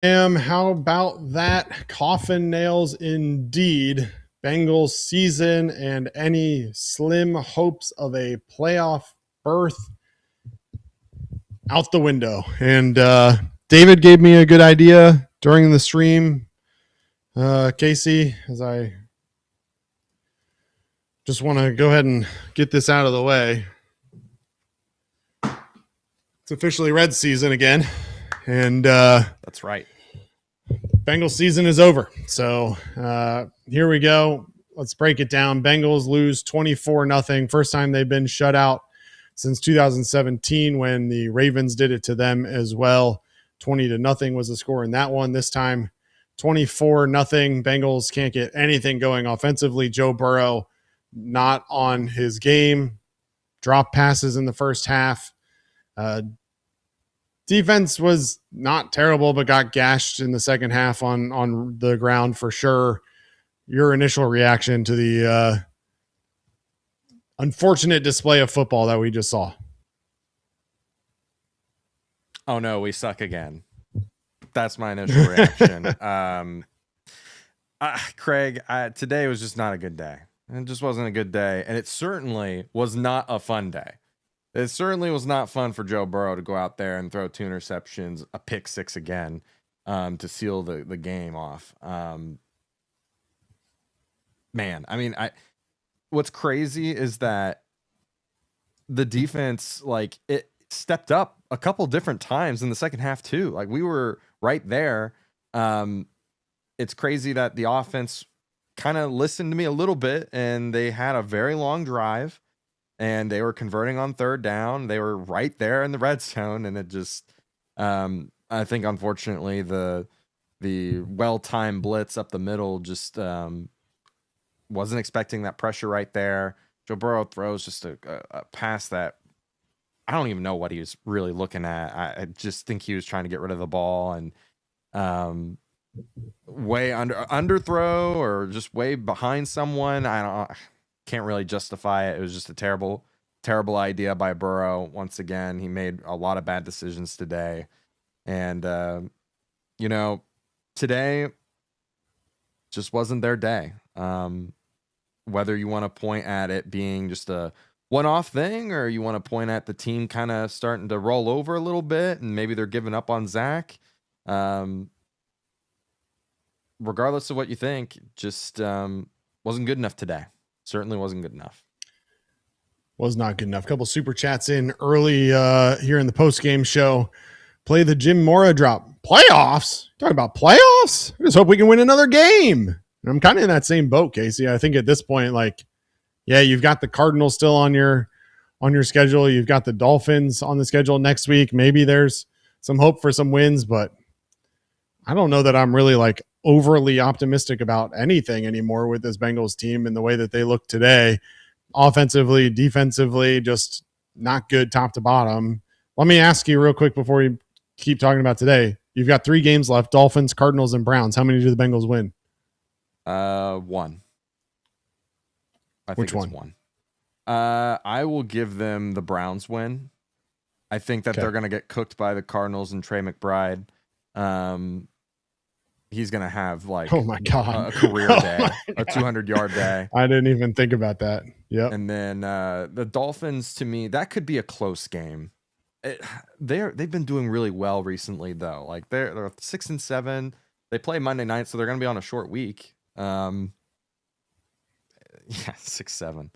How about that? Coffin nails indeed. Bengals season and any slim hopes of a playoff berth out the window. And David gave me a good idea during the stream, Casey, as I just want to go ahead and get this out of the way. It's officially Red season again. And that's right. Bengals season is over. So here we go. Let's break it down. Bengals lose 24-0. First time they've been shut out since 2017 when the Ravens did it to them as well. 20-0 was the score in that one. This time 24-0. Bengals can't get anything going offensively. Joe Burrow not on his game. Drop passes in the first half. Defense was not terrible, but got gashed in the second half on the ground for sure. Your initial reaction to the unfortunate display of football that we just saw? Oh no, we suck again. That's my initial reaction. Craig, today was just not a good day. It just wasn't a good day, and it certainly was not a fun day. It certainly was not fun for Joe Burrow to go out there and throw 2 interceptions, a pick 6 again, to seal the game off. Man, I mean, what's crazy is that the defense, like, it stepped up a couple different times in the second half too. Like, we were right there. It's crazy that the offense kind of listened to me a little bit, and they had a very long drive. And they were converting on third down. They were right there in the red zone, and it just, I think, unfortunately, the well-timed blitz up the middle just wasn't expecting that pressure right there. Joe Burrow throws just a pass that I don't even know what he was really looking at. I just think he was trying to get rid of the ball and way underthrow or just way behind someone. Can't really justify it. It was just a terrible idea by Burrow. Once again, he made a lot of bad decisions today. And, today just wasn't their day. Whether you want to point at it being just a one-off thing or you want to point at the team kind of starting to roll over a little bit and maybe they're giving up on Zach. Regardless of what you think, just wasn't good enough today. Certainly wasn't good enough. Was not good enough. A couple super chats in early here in the post-game show. Play the Jim Mora drop. Playoffs? Talking about playoffs? I just hope we can win another game. And I'm kind of in that same boat, Casey. I think at this point, like, yeah, you've got the Cardinals still on your schedule. You've got the Dolphins on the schedule next week. Maybe there's some hope for some wins, but I don't know that I'm really like overly optimistic about anything anymore with this Bengals team and the way that they look today. Offensively, defensively, just not good top to bottom. Let me ask you real quick before we keep talking about today. You've got 3 games left, Dolphins, Cardinals, and Browns. How many do the Bengals win? 1. Which one? I will give them the Browns win. I think that they're going to get cooked by the Cardinals and Trey McBride. He's going to have like oh my God. a career day, a 200-yard day. I didn't even think about that. Yeah. And then the Dolphins, to me, that could be a close game. They've been doing really well recently, though. Like they're 6-7. They play Monday night, so they're going to be on a short week. Yeah, 6-7.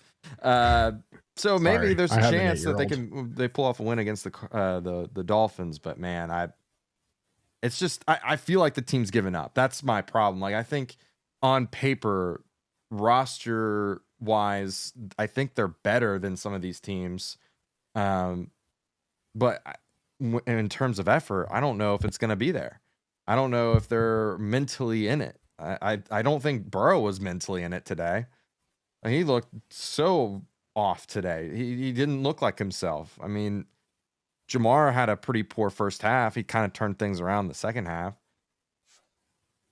So maybe there's a chance that they pull off a win against the Dolphins. But man, it's just I feel like the team's given up. That's my problem. Like I think on paper, roster wise, I think they're better than some of these teams. But in terms of effort, I don't know if it's going to be there. I don't know if they're mentally in it. I don't think Burrow was mentally in it today. He looked so off today. He didn't look like himself. I mean, Jamar had a pretty poor first half. He kind of turned things around the second half.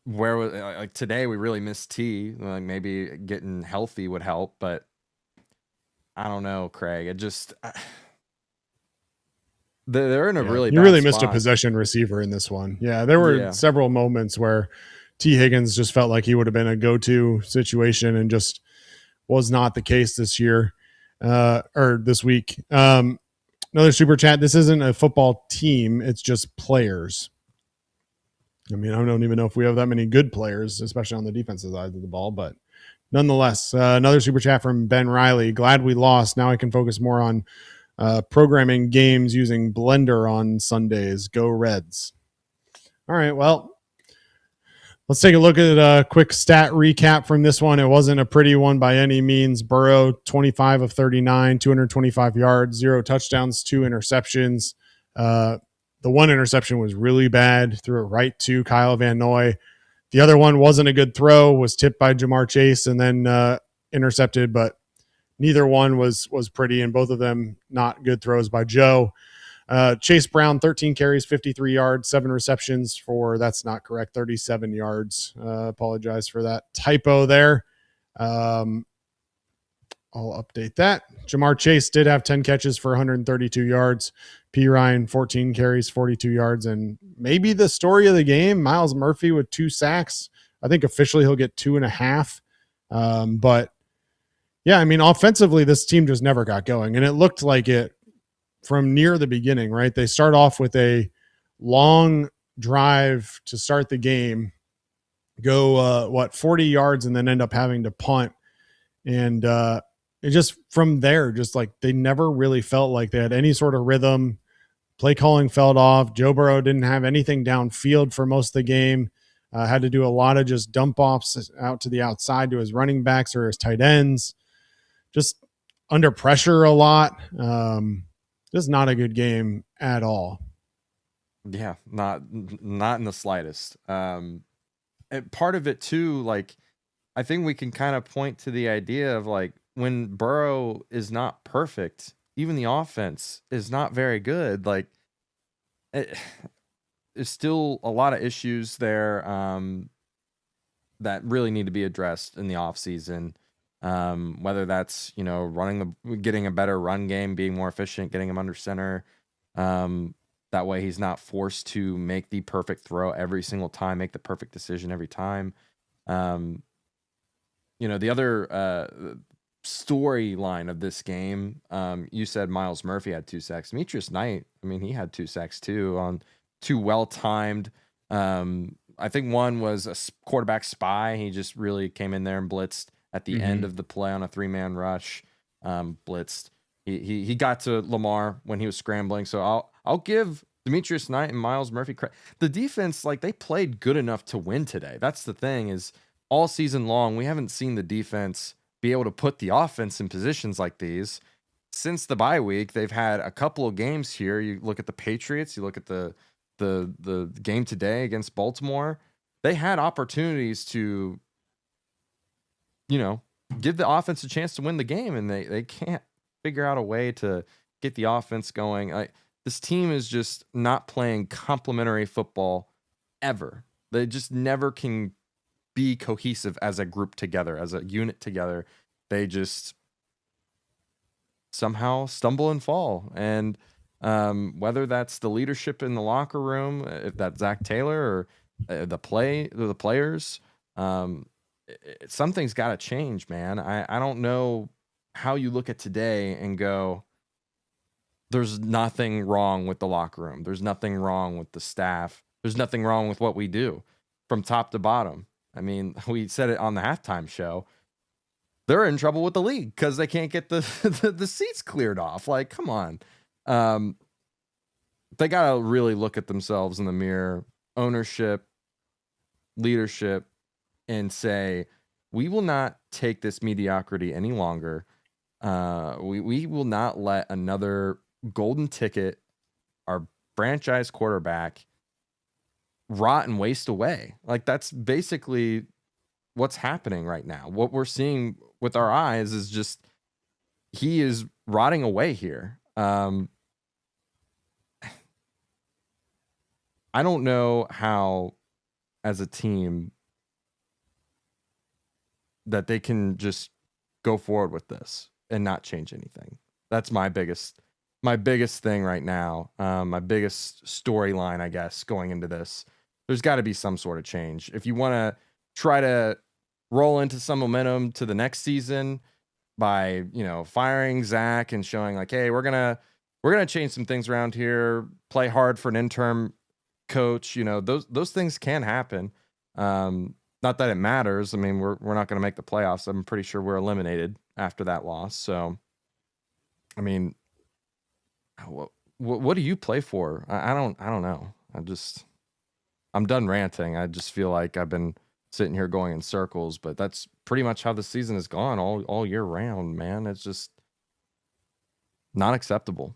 Where was like today we really missed T. Like maybe getting healthy would help, but I don't know, Craig. It just they're in a really you bad really missed a spot. possession receiver in this one. Yeah, there were Yeah. several moments where T. Higgins just felt like he would have been a go-to situation and just was not the case this year or this week. Another super chat. This isn't a football team. It's just players. I mean, I don't even know if we have that many good players, especially on the defensive side of the ball, but nonetheless, another super chat from Ben Riley. Glad we lost. Now I can focus more on programming games using Blender on Sundays. Go Reds. All right. Well, let's take a look at a quick stat recap from this one. It wasn't a pretty one by any means. Burrow, 25 of 39, 225 yards, 0 touchdowns, 2 interceptions. The one interception was really bad. Threw it right to Kyle Van Noy. The other one wasn't a good throw, was tipped by Jamar Chase and then intercepted, but neither one was pretty, and both of them not good throws by Joe. Chase Brown, 13 carries, 53 yards, 7 receptions for, that's not correct, 37 yards. Apologize for that typo there. I'll update that. Jamar Chase did have 10 catches for 132 yards. P. Ryan, 14 carries, 42 yards. And maybe the story of the game, Myles Murphy with 2 sacks. I think officially he'll get 2.5. But yeah, I mean, offensively, this team just never got going. And it looked like it from near the beginning, right? They start off with a long drive to start the game, go 40 yards, and then end up having to punt. And it just from there, just like they never really felt like they had any sort of rhythm. Play calling fell off. Joe Burrow didn't have anything downfield for most of the game. Had to do a lot of just dump offs out to the outside to his running backs or his tight ends. Just under pressure a lot. Just not a good game at all. Yeah, not in the slightest. And part of it too, like I think we can kind of point to the idea of like when Burrow is not perfect, even the offense is not very good. Like there's still a lot of issues there that really need to be addressed in the offseason. Whether that's, getting a better run game, being more efficient, getting him under center. That way he's not forced to make the perfect throw every single time, make the perfect decision every time. The other storyline of this game, you said Myles Murphy had 2 sacks. Demetrius Knight, I mean, he had 2 sacks too on 2 well-timed. I think one was a quarterback spy. He just really came in there and blitzed at the end of the play on a 3-man rush. Blitzed. He got to Lamar when he was scrambling. So I'll give Demetrius Knight and Myles Murphy credit. The defense, like they played good enough to win today. That's the thing is all season long, we haven't seen the defense be able to put the offense in positions like these. Since the bye week, they've had a couple of games here. You look at the Patriots, you look at the game today against Baltimore. They had opportunities to, give the offense a chance to win the game, and they can't figure out a way to get the offense going. This team is just not playing complementary football ever. They just never can be cohesive as a group together, as a unit together. They just somehow stumble and fall. And whether that's the leadership in the locker room, if that's Zach Taylor or the players, something's got to change, man. I don't know how you look at today and go, there's nothing wrong with the locker room. There's nothing wrong with the staff. There's nothing wrong with what we do from top to bottom. I mean, we said it on the halftime show. They're in trouble with the league because they can't get the seats cleared off. Like, come on. They got to really look at themselves in the mirror, ownership, leadership, and say, we will not take this mediocrity any longer. We will not let another golden ticket, our franchise quarterback, rot and waste away. Like that's basically what's happening right now. What we're seeing with our eyes is just he is rotting away here. I don't know how, as a team, that they can just go forward with this and not change anything. That's my biggest my biggest thing right now, my biggest storyline, I guess, going into this. There's got to be some sort of change. If you want to try to roll into some momentum to the next season by, firing Zach and showing like, hey, we're gonna change some things around here, play hard for an interim coach. Those things can happen. Not that it matters. I mean, we're not going to make the playoffs. I'm pretty sure we're eliminated after that loss. So, I mean, what do you play for? I don't know. I'm done ranting. I just feel like I've been sitting here going in circles, but that's pretty much how the season has gone all year round, man. It's just not acceptable.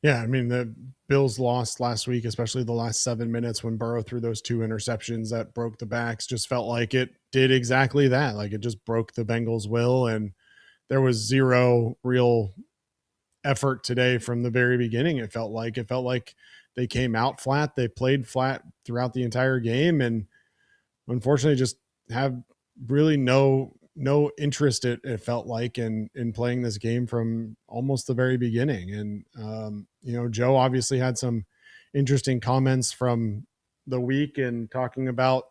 Yeah, I mean, the Bills lost last week, especially the last 7 minutes when Burrow threw those 2 interceptions that broke the backs. Just felt like it did exactly that. Like it just broke the Bengals' will, and there was zero real effort today from the very beginning. It felt like they came out flat. They played flat throughout the entire game, and unfortunately just have really no interest, it felt like, in playing this game from almost the very beginning. And Joe obviously had some interesting comments from the week and talking about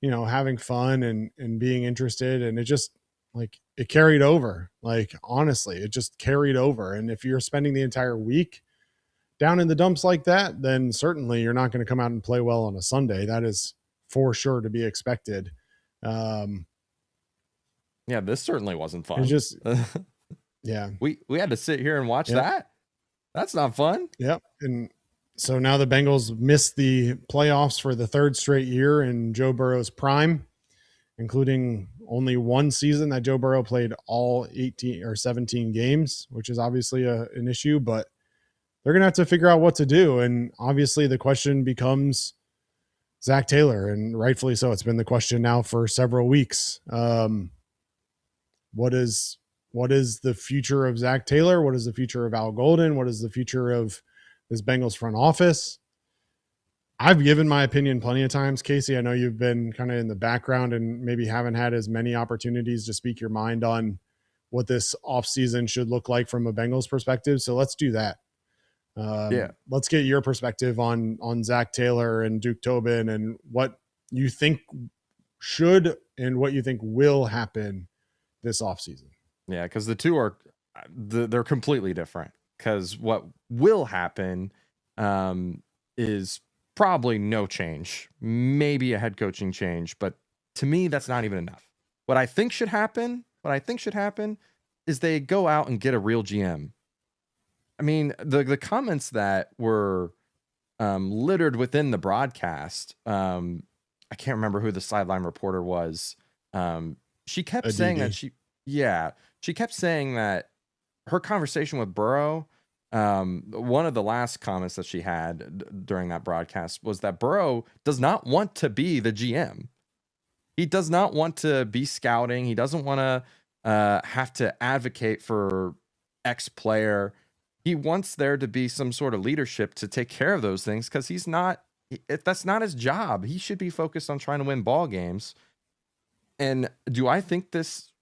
having fun and being interested, and it just like it carried over. Like honestly, it just carried over. And if you're spending the entire week down in the dumps like that, then certainly you're not going to come out and play well on a Sunday. That is for sure to be expected. Yeah, this certainly wasn't fun. It's just, yeah, we had to sit here and watch that. That's not fun. Yep. And so now the Bengals missed the playoffs for the 3rd straight year in Joe Burrow's prime, including only one season that Joe Burrow played all 18 or 17 games, which is obviously an issue, but they're going to have to figure out what to do. And obviously the question becomes Zach Taylor, and rightfully so. It's been the question now for several weeks. What is the future of Zach Taylor? What is the future of Al Golden? What is the future of this Bengals front office? I've given my opinion plenty of times. Casey, I know you've been kind of in the background and maybe haven't had as many opportunities to speak your mind on what this offseason should look like from a Bengals perspective. So let's do that. Let's get your perspective on Zach Taylor and Duke Tobin and what you think should and what you think will happen this offseason. Yeah, because the two are they're completely different. Because what will happen is probably no change, maybe a head coaching change, but to me that's not even enough. What I think should happen is they go out and get a real GM. I mean, the comments that were littered within the broadcast, I can't remember who the sideline reporter was. She kept saying that she kept saying that her conversation with Burrow, one of the last comments that she had during that broadcast was that Burrow does not want to be the GM. He does not want to be scouting. He doesn't want to have to advocate for X player. He wants there to be some sort of leadership to take care of those things because that's not his job. He should be focused on trying to win ball games. And do I think this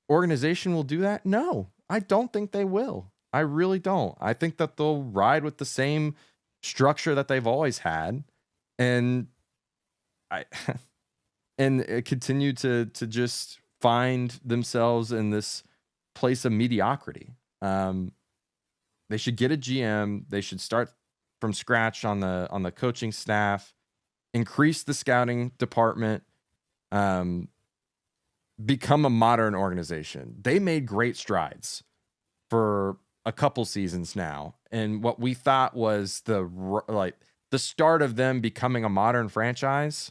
organization will do that? No, I don't think they will. I really don't. I think that they'll ride with the same structure that they've always had, and continue to just find themselves in this place of mediocrity. They should get a GM. They should start from scratch on the coaching staff, increase the scouting department, become a modern organization. They made great strides for a couple seasons now, and what we thought was the start of them becoming a modern franchise.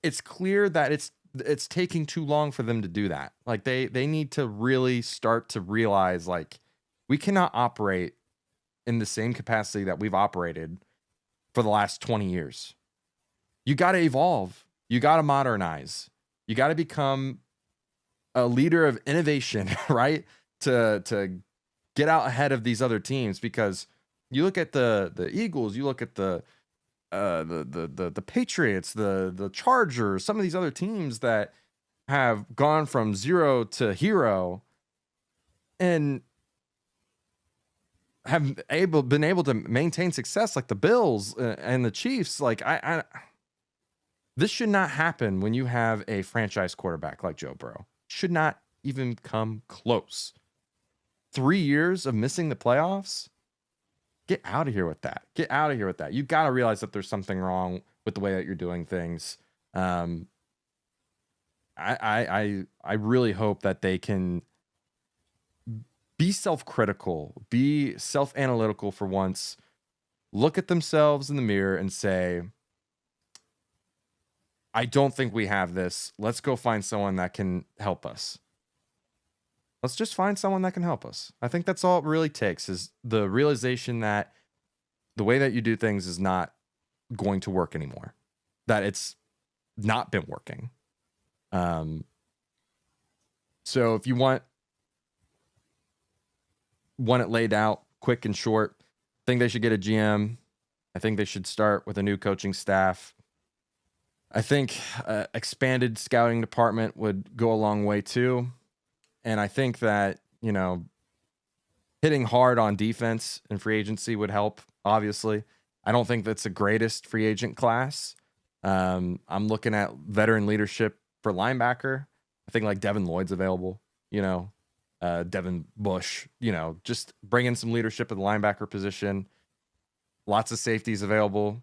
It's clear that it's taking too long for them to do that. Like they need to really start to realize, like, we cannot operate in the same capacity that we've operated for the last 20 years. You got to evolve. You got to modernize. You got to become a leader of innovation, right? To get out ahead of these other teams, because you look at the Eagles, you look at the Patriots, the Chargers, some of these other teams that have gone from zero to hero, and have been able to maintain success, like the Bills and the Chiefs. Like this should not happen when you have a franchise quarterback like Joe Burrow. Should not even come close. 3 years of missing the playoffs. Get out of here with that. Get out of here with that. You got to realize that there's something wrong with the way that you're doing things. I really hope that they can be self-critical, be self-analytical for once, look at themselves in the mirror and say, I don't think we have this. Let's go find someone that can help us. Let's just find someone that can help us. I think that's all it really takes, is the realization that the way that you do things is not going to work anymore, that it's not been working. So if you want it laid out quick and short, I think they should get a GM. I think they should start with a new coaching staff. I think expanded scouting department would go a long way too. And I think that, hitting hard on defense and free agency would help, obviously. I don't think that's the greatest free agent class. I'm looking at veteran leadership for linebacker. I think like Devin Lloyd's available, Devin Bush, just bring in some leadership at the linebacker position. Lots of safeties available.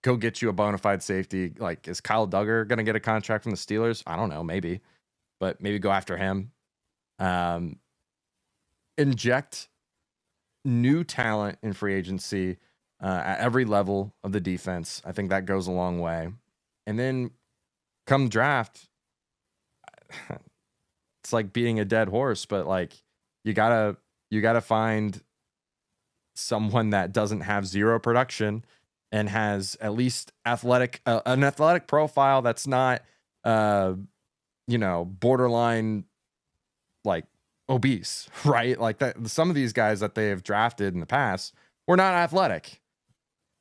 Go get you a bona fide safety. Like, is Kyle Duggar going to get a contract from the Steelers? I don't know, maybe. But maybe go after him. Inject new talent in free agency at every level of the defense. I think that goes a long way. And then come draft, it's like beating a dead horse, but like you gotta find someone that doesn't have zero production and has at least an athletic profile that's not borderline like obese, right? Like that. Some of these guys that they have drafted in the past were not athletic,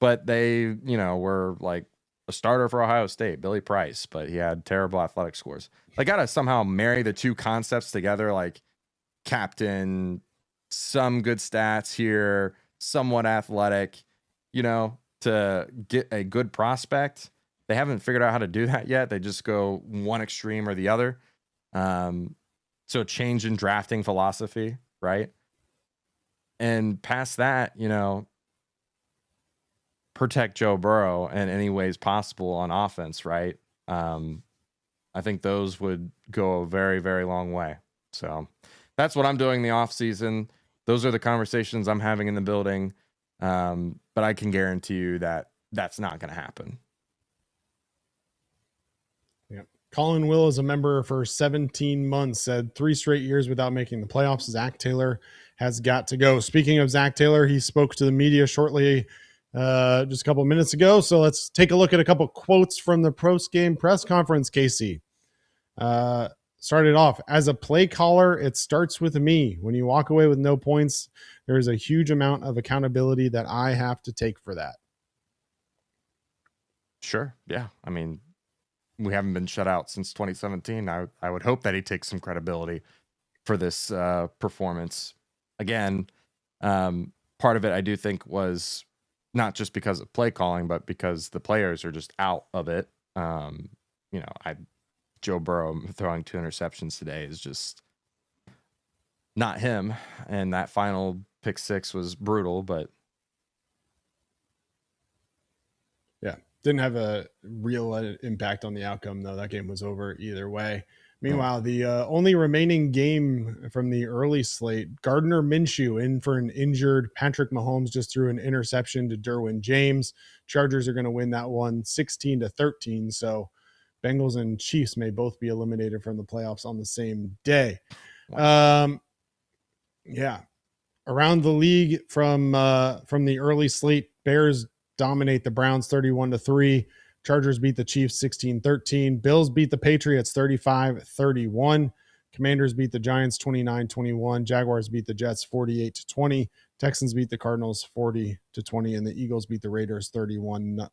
but they were like a starter for Ohio State, Billy Price, but he had terrible athletic scores. They got to somehow marry the two concepts together, like captain, some good stats here, somewhat athletic, to get a good prospect. They haven't figured out how to do that yet. They just go one extreme or the other. So change in drafting philosophy, right? And past that, protect Joe Burrow in any ways possible on offense, right? I think those would go a very, very long way. So that's what I'm doing in the offseason. Those are the conversations I'm having in the building. But I can guarantee you that that's not going to happen. Yeah. Colin Will is a member for 17 months, said 3 straight years without making the playoffs. Zach Taylor has got to go. Speaking of Zach Taylor, he spoke to the media shortly just a couple of minutes ago. So let's take a look at a couple quotes from the post-game press conference, Casey. Started off, as a play caller, it starts with me. When you walk away with no points, there is a huge amount of accountability that I have to take for that. Sure. Yeah. I mean, we haven't been shut out since 2017. I would hope that he takes some credibility for this performance. Again, part of it I do think was not just because of play calling, but because the players are just out of it. Joe Burrow throwing 2 interceptions today is just not him. And that final pick 6 was brutal, but yeah, didn't have a real impact on the outcome, though. That game was over either way. Meanwhile, the only remaining game from the early slate, Gardner Minshew in for an injured Patrick Mahomes, just threw an interception to Derwin James. Chargers are going to win that one 16-13. So Bengals and Chiefs may both be eliminated from the playoffs on the same day. Wow. Yeah. Around the league from the early slate, Bears dominate the Browns 31-3. Chargers beat the Chiefs 16-13. Bills beat the Patriots 35-31. Commanders beat the Giants 29-21. Jaguars beat the Jets 48-20. Texans beat the Cardinals 40-20. And the Eagles beat the Raiders 31-0.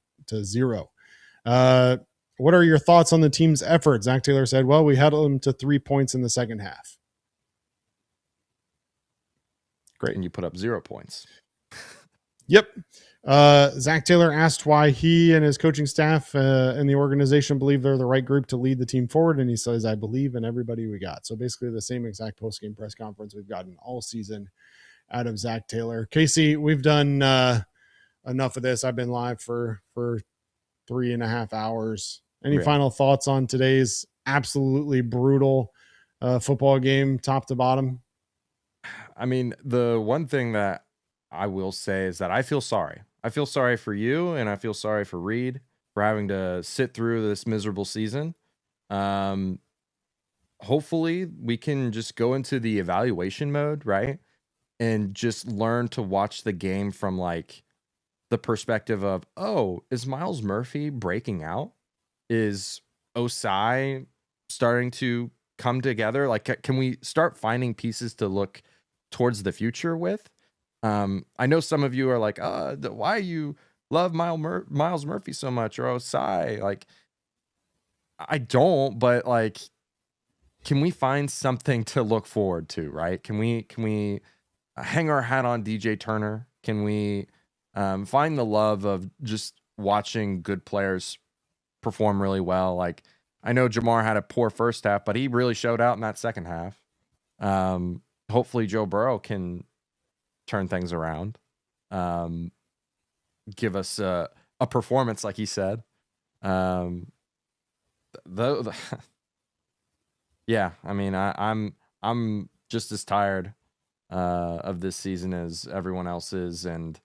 What are your thoughts on the team's effort? Zach Taylor said, well, we held them to 3 points in the second half. Great. And you put up 0 points. Yep. Zach Taylor asked why he and his coaching staff and the organization believe they're the right group to lead the team forward. And he says, I believe in everybody we got. So basically the same exact post-game press conference we've gotten all season out of Zach Taylor. Casey, we've done enough of this. I've been live for 3.5 hours. Any final thoughts on today's absolutely brutal football game, top to bottom? I mean, the one thing that I will say is that I feel sorry. I feel sorry for you, and I feel sorry for Reed for having to sit through this miserable season. Hopefully, we can just go into the evaluation mode, right? And just learn to watch the game from like the perspective of, oh, is Myles Murphy breaking out? Is Osai starting to come together? Like, can we start finding pieces to look towards the future with? I know some of you are like, why you love Myles Murphy so much, or Osai? Like, I don't, but like, can we find something to look forward to, right? Can we hang our hat on DJ Turner? Can we find the love of just watching good players perform really well? Like, I know Jamar had a poor first half, but he really showed out in that second half. Hopefully Joe Burrow can turn things around, give us a performance like he said. Yeah, I mean, I'm just as tired of this season as everyone else is, and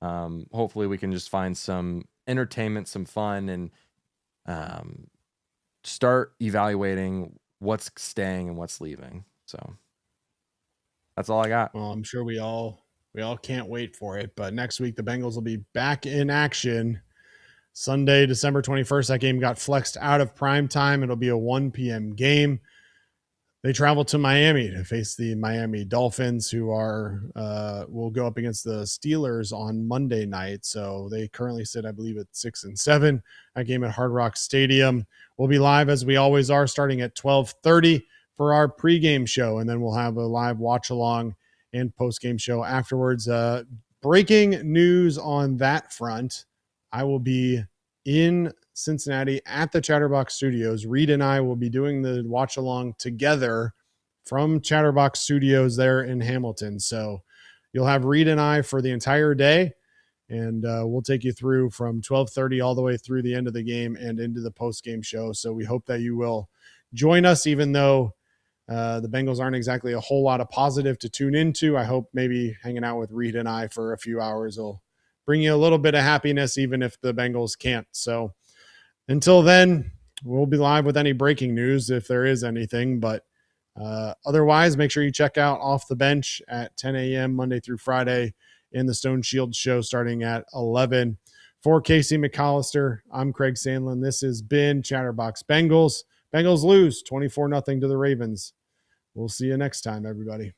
hopefully we can just find some entertainment, some fun, and start evaluating what's staying and what's leaving. So that's all I got. Well, I'm sure we all can't wait for it. But next week the Bengals will be back in action. Sunday, December 21st. That game got flexed out of prime time. It'll be a 1 p.m. game. They travel to Miami to face the Miami Dolphins, who will go up against the Steelers on Monday night. So they currently sit, I believe, at 6-7. That game at Hard Rock Stadium. We'll be live as we always are, starting at 12:30 for our pregame show, and then we'll have a live watch along and postgame show afterwards. Breaking news on that front: I will be in Cincinnati at the Chatterbox Studios. Reed and I will be doing the watch along together from Chatterbox Studios there in Hamilton. So you'll have Reed and I for the entire day, and we'll take you through from 12:30 all the way through the end of the game and into the post-game show. So we hope that you will join us, even though the Bengals aren't exactly a whole lot of positive to tune into. I hope maybe hanging out with Reed and I for a few hours will bring you a little bit of happiness, even if the Bengals can't. So until then, we'll be live with any breaking news if there is anything. But otherwise, make sure you check out Off the Bench at 10 a.m. Monday through Friday in the Stone Shield show starting at 11. For Casey McAllister, I'm Craig Sandlin. This has been Chatterbox Bengals. Bengals lose 24-0 to the Ravens. We'll see you next time, everybody.